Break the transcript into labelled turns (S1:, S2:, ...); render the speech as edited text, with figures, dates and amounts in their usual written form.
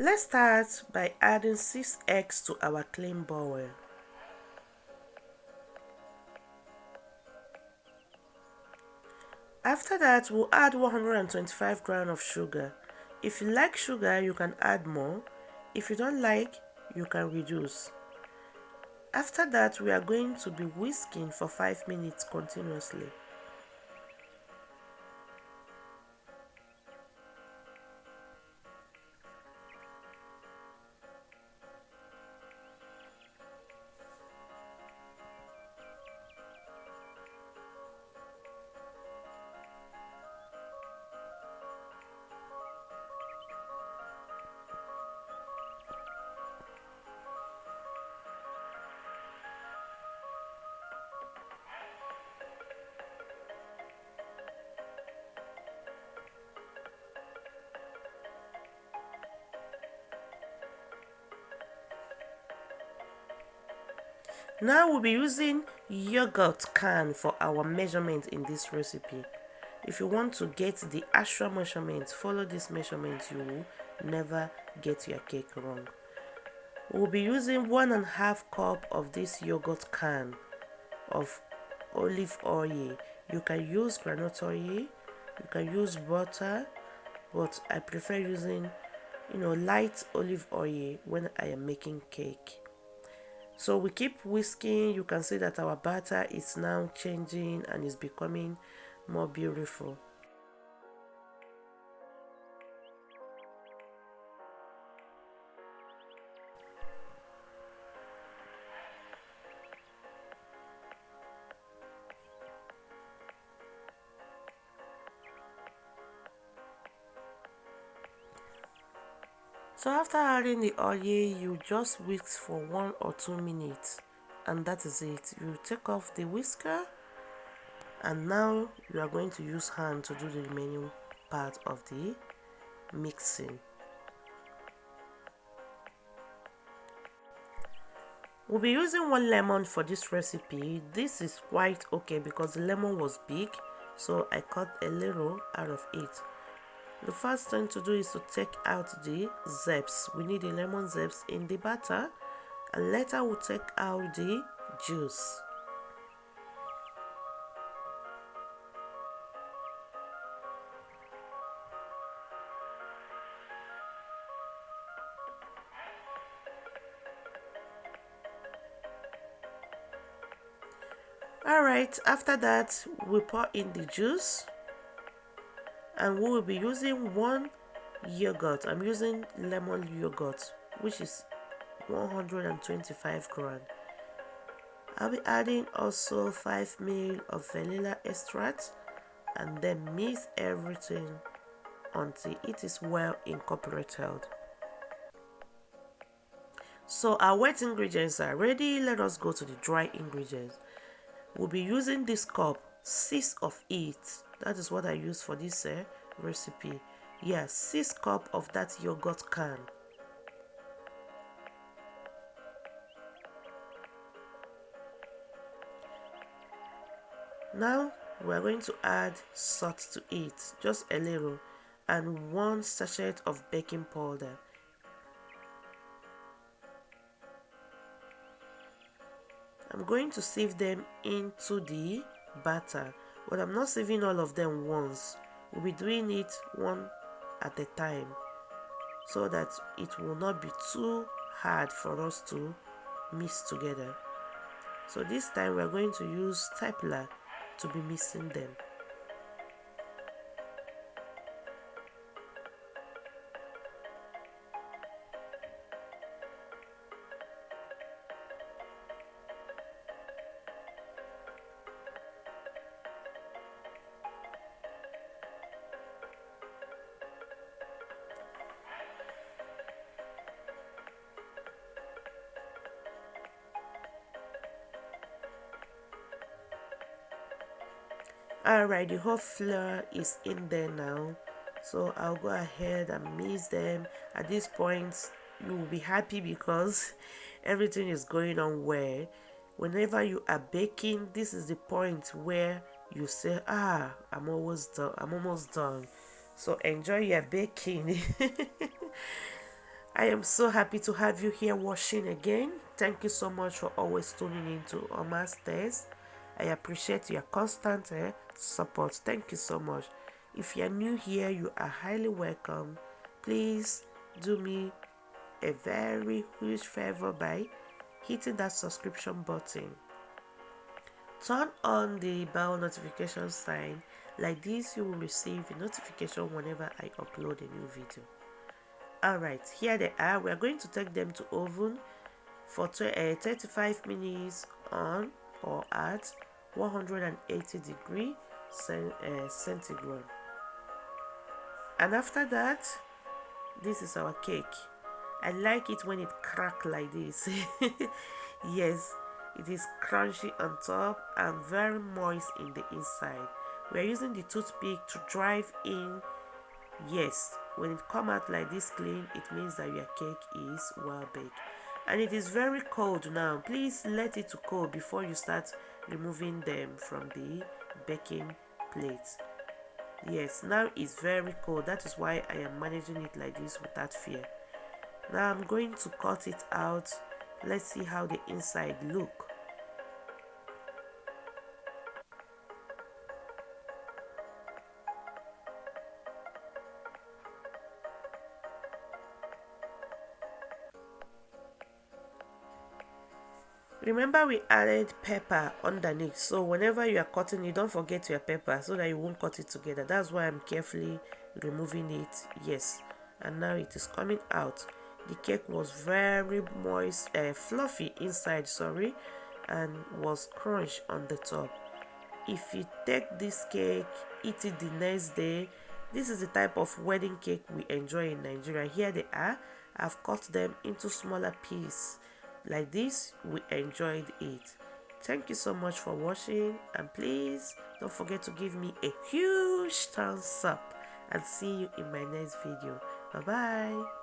S1: Let's start by adding 6 eggs to our clean bowl. After that, we'll add 125 grams of sugar. If you like sugar, you can add more. If you don't like, you can reduce. After that, we are going to be whisking for 5 minutes continuously. Now we'll be using yogurt can for our measurement in this recipe. If you want to get the actual measurements, follow this measurement. You will never get your cake wrong. We'll be using 1.5 cup of this yogurt can of olive oil. You can use groundnut oil, you can use butter, but I prefer using light olive oil when I am making cake. So we keep whisking. You can see that our batter is now changing and is becoming more beautiful. So after adding the oil, you just whisk for 1 or 2 minutes and that is it. You take off the whisker and now you are going to use hand to do the remaining part of the mixing. We'll be using 1 lemon for this recipe. This is quite okay because the lemon was big, so I cut a little out of it. The first thing to do is to take out the zest. We need the lemon zest in the batter, and later we'll take out the juice. Alright, after that we pour in the juice and we will be using 1 yogurt. I'm using lemon yogurt, which is 125 grams. I'll be adding also 5 ml of vanilla extract and then mix everything until it is well incorporated. So our wet ingredients are ready. Let us go to the dry ingredients. We'll be using this cup, 6 of it. That is what I use for this recipe. Yes, 6 cups of that yogurt can. Now we are going to add salt to it, just a little, and 1 sachet of baking powder. I'm going to sieve them into the batter, but I'm not sieving all of them once. We'll be doing it one at a time so that it will not be too hard for us to mix together. So this time we're going to use stapler to be mixing them. Alright, the whole flour is in there now, so I'll go ahead and mix them. At this point you will be happy because everything is going on well. Whenever you are baking, this is the point where you say, I'm almost done. So enjoy your baking. I am so happy to have you here watching again. Thank you so much for always tuning in to Oma's Test. I appreciate your constant support. Thank you so much. If you are new here, you are highly welcome. Please do me a very huge favor by hitting that subscription button. Turn on the bell notification sign. Like this, you will receive a notification whenever I upload a new video. Alright, here they are. We are going to take them to oven for 35 minutes on or at 180 degree centigrade. And after that, this is our cake. I like it when it cracks like this. Yes, it is crunchy on top and very moist in the inside. We are using the toothpick to drive in. Yes, when it come out like this clean, it means that your cake is well baked. And it is very cold now. Please let it to cool before you start removing them from the baking plate. Yes, now it's very cold. That is why I am managing it like this without fear. Now I'm going to cut it out. Let's see how the inside look. Remember we added pepper underneath, so whenever you are cutting it, don't forget your pepper so that you won't cut it together. That's why I'm carefully removing it. Yes, and now it is coming out. The cake was very moist, fluffy inside, sorry, and was crunched on the top. If you take this cake, eat it the next day. This is the type of wedding cake we enjoy in Nigeria. Here they are. I've cut them into smaller pieces. Like this, we enjoyed it. Thank you so much for watching, and please don't forget to give me a huge thumbs up, and see you in my next video. Bye bye.